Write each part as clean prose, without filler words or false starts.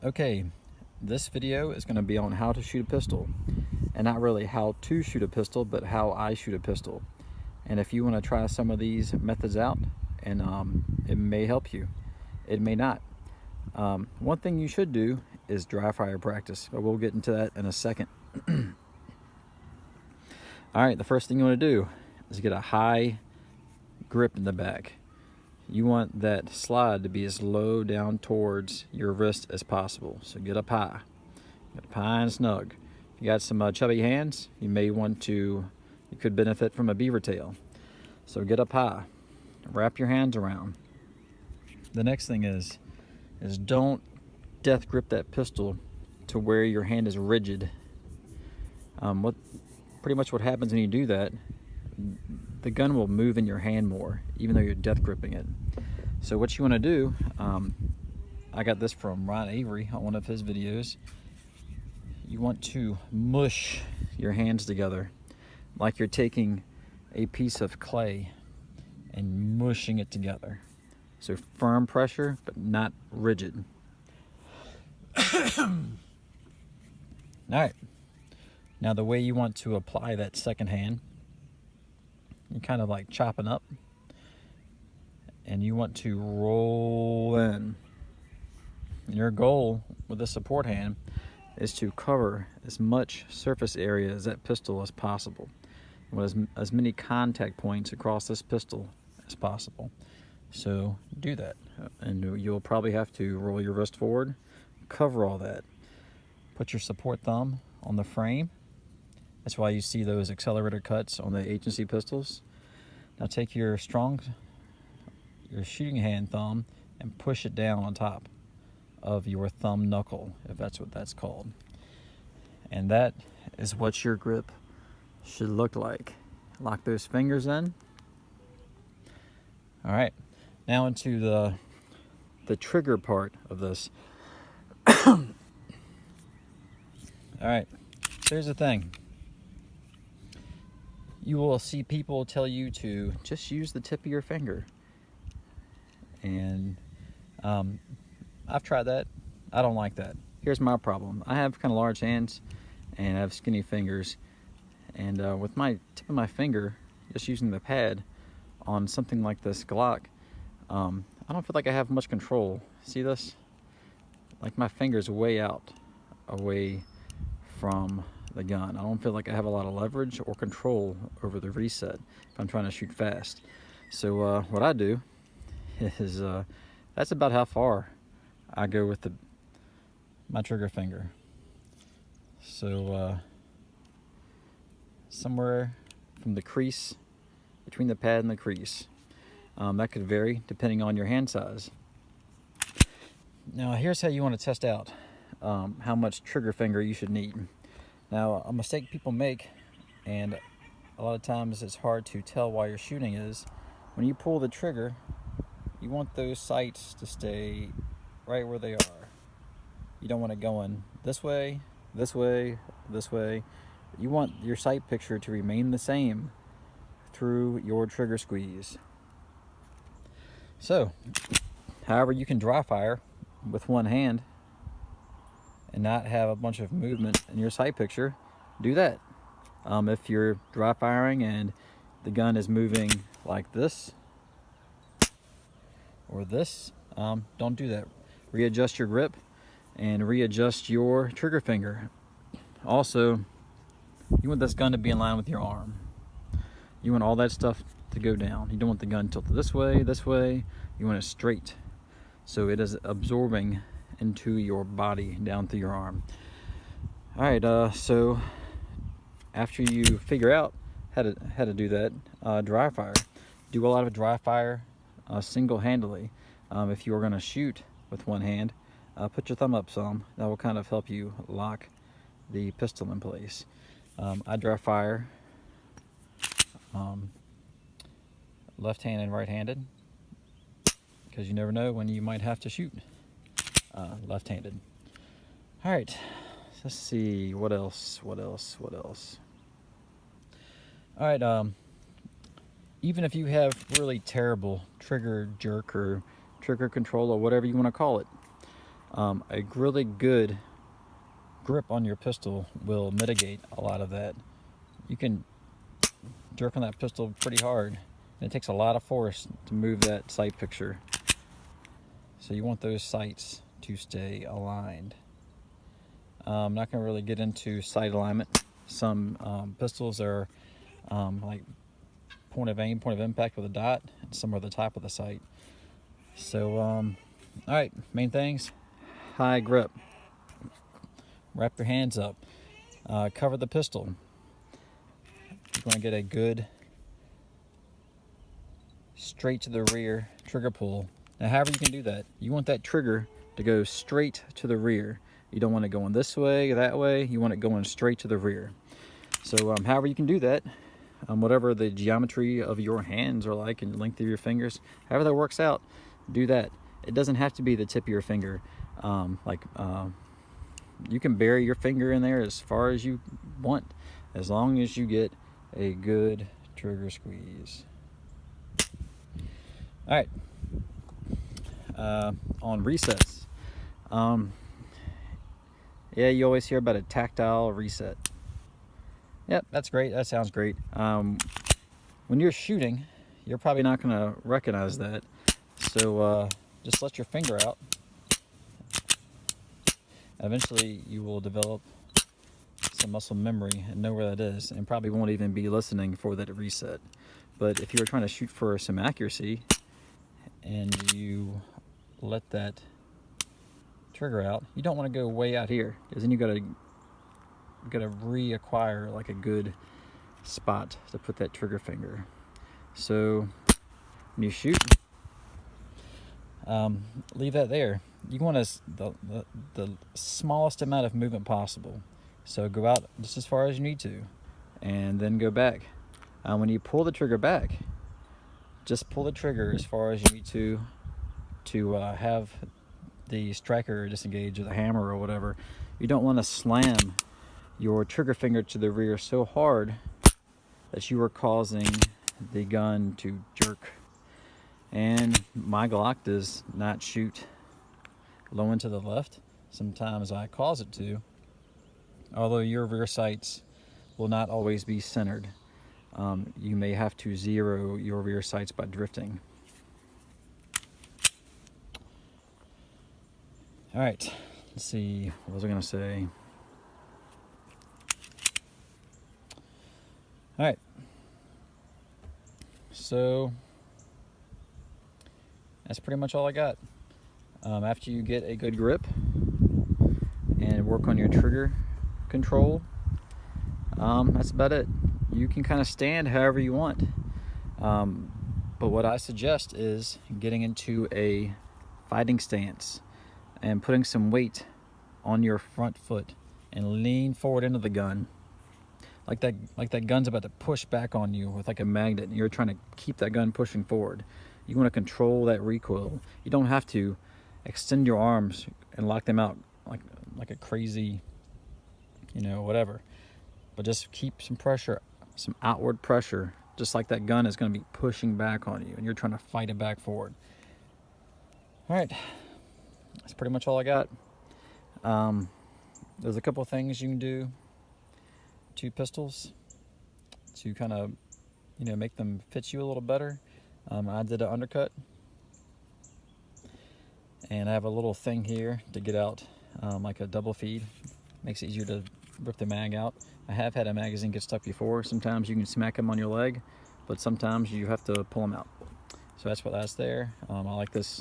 Okay, this video is going to be on how to shoot a pistol, and not really how to shoot a pistol, but how I shoot a pistol. And if you want to try some of these methods out, and it may help you, it may not. One thing you should do is dry fire practice, but we'll get into that in a second. All right, the first thing you want to do is get a high grip in the back. You want that slide to be as low down towards your wrist as possible. So get up high. Get up high and snug. If you got some chubby hands, you could benefit from a beaver tail. So get up high. Wrap your hands around. The next thing is don't death grip that pistol to where your hand is rigid. Pretty much what happens when you do that, the gun will move in your hand more, even though you're death gripping it. So what you want to do, I got this from Ron Avery on one of his videos. You want to mush your hands together like you're taking a piece of clay and mushing it together. So firm pressure, but not rigid. All right. Now the way you want to apply that second hand, you're kind of like chopping up, and you want to roll in. And your goal with the support hand is to cover as much surface area as that pistol as possible, with as many contact points across this pistol as possible. So do that, and you'll probably have to roll your wrist forward, cover all that. Put your support thumb on the frame. That's why you see those accelerator cuts on the agency pistols. Now take your shooting hand thumb and push it down on top of your thumb knuckle, if that's what that's called. And that is what your grip should look like. Lock those fingers in. All right, now into the trigger part of this. All right, here's the thing. You will see people tell you to just use the tip of your finger. And I've tried that. I don't like that. Here's my problem. I have kind of large hands and I have skinny fingers. And with my tip of my finger, just using the pad on something like this Glock, I don't feel like I have much control. See this? Like my finger's way out, away from the gun. I don't feel like I have a lot of leverage or control over the reset if I'm trying to shoot fast. So what I do is that's about how far I go with my trigger finger. So somewhere from the crease, between the pad and the crease. That could vary depending on your hand size. Now here's how you want to test out how much trigger finger you should need. Now, a mistake people make, and a lot of times it's hard to tell while you're shooting, is when you pull the trigger, you want those sights to stay right where they are. You don't want it going this way, this way, this way. You want your sight picture to remain the same through your trigger squeeze. So, however you can dry fire with one hand and not have a bunch of movement in your sight picture, do that. If you're dry firing and the gun is moving like this or this, don't do that. Readjust your grip and readjust your trigger finger. Also, you want this gun to be in line with your arm. You want all that stuff to go down. You don't want the gun tilted this way, this way. You want it straight, so it is absorbing into your body down through your arm. All right, so after you figure out how to do that, dry fire. Do a lot of dry fire single-handedly. If you are going to shoot with one hand, put your thumb up some. That will kind of help you lock the pistol in place. I dry fire left-handed and right-handed, because you never know when you might have to shoot left-handed. All right, let's see, what else? All right, even if you have really terrible trigger jerk or trigger control or whatever you want to call it, A really good grip on your pistol will mitigate a lot of that. You can jerk on that pistol pretty hard, and it takes a lot of force to move that sight picture. So you want those sights to stay aligned. I'm not going to really get into sight alignment. Some pistols are like point of aim, point of impact with a dot, and some are the top of the sight. So, all right, main things: high grip. Wrap your hands up. Cover the pistol. You're going to get a good straight to the rear trigger pull. Now, however you can do that, you want that trigger to go straight to the rear. You don't want it going this way, that way. You want it going straight to the rear. So however you can do that, whatever the geometry of your hands are like and the length of your fingers, however that works out, do that. It doesn't have to be the tip of your finger. You can bury your finger in there as far as you want, as long as you get a good trigger squeeze. All right. On resets. Yeah, you always hear about a tactile reset. Yep, that's great. That sounds great. When you're shooting, you're probably not going to recognize that. So just let your finger out. Eventually, you will develop some muscle memory and know where that is, and probably won't even be listening for that reset. But if you were trying to shoot for some accuracy and you let that trigger out, you don't want to go way out here, because then you gotta reacquire like a good spot to put that trigger finger. So when you shoot, leave that there. You want the smallest amount of movement possible. So go out just as far as you need to, and then go back. When you pull the trigger back, just pull the trigger as far as you need to have the striker disengage, or the hammer or whatever. You don't want to slam your trigger finger to the rear so hard that you are causing the gun to jerk. And my Glock does not shoot low and to the left. Sometimes I cause it to, although your rear sights will not always be centered. You may have to zero your rear sights by drifting. All right, let's see, what was I gonna say? All right, so that's pretty much all I got. After you get a good grip and work on your trigger control, that's about it. You can kind of stand however you want, but what I suggest is getting into a fighting stance and putting some weight on your front foot and lean forward into the gun, like that gun's about to push back on you with like a magnet, and you're trying to keep that gun pushing forward. You want to control that recoil. You don't have to extend your arms and lock them out like a crazy, whatever, but just keep some pressure, some outward pressure, just like that gun is going to be pushing back on you and you're trying to fight it back forward. All right, that's pretty much all I got. There's a couple of things you can do to pistols to kind of make them fit you a little better. I did an undercut, and I have a little thing here to get out like a double feed. Makes it easier to rip the mag out. I have had a magazine get stuck before. Sometimes you can smack them on your leg, but sometimes you have to pull them out. So that's there. I like this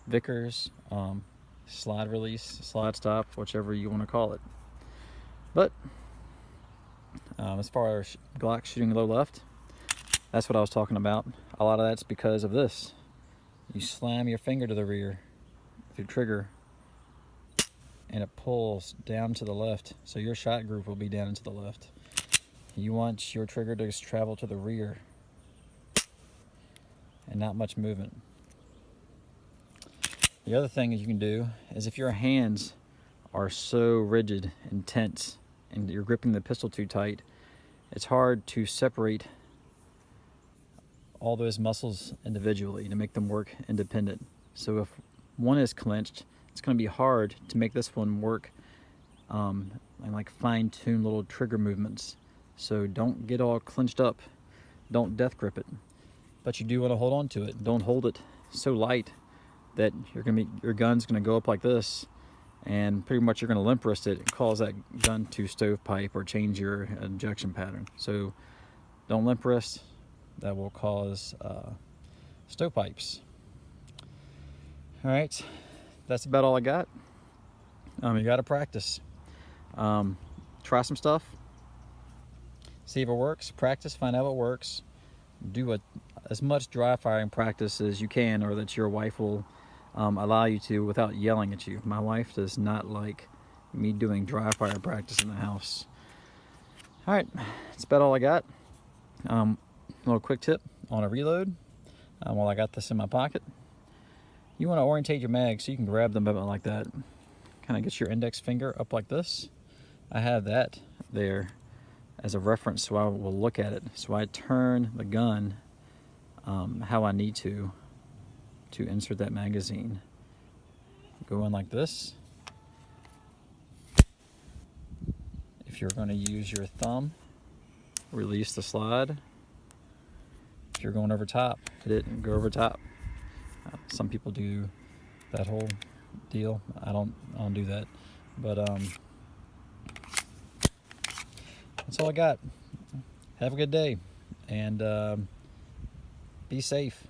Vickers slide release, slide stop, whichever you want to call it. But as far as Glock shooting low left, that's what I was talking about. A lot of that's because of this. You slam your finger to the rear with your trigger, and it pulls down to the left, so your shot group will be down and to the left. You want your trigger to just travel to the rear and not much movement. The other thing that you can do is, if your hands are so rigid and tense and you're gripping the pistol too tight, it's hard to separate all those muscles individually to make them work independent. So if one is clenched, it's going to be hard to make this one work and like fine-tune little trigger movements. So don't get all clenched up. Don't death grip it. But you do want to hold on to it. Don't hold it so light that your gun's going to go up like this, and pretty much you're going to limp wrist it and cause that gun to stovepipe or change your injection pattern. So don't limp wrist. That will cause stovepipes. All right, that's about all I got. You got to practice. Try some stuff. See if it works. Practice. Find out what works. Do as much dry firing practice as you can, or that your wife will allow you to without yelling at you. My wife does not like me doing dry fire practice in the house. All right, that's about all I got. A little quick tip on a reload while I got this in my pocket. You want to orientate your mag so you can grab them about like that. Kind of get your index finger up like this. I have that there as a reference, so I will look at it. So I turn the gun how I need to insert that magazine. Go in like this. If you're going to use your thumb, release the slide. If you're going over top, hit it and go over top. Some people do that whole deal. I don't do that, but that's all I got. Have a good day, and be safe.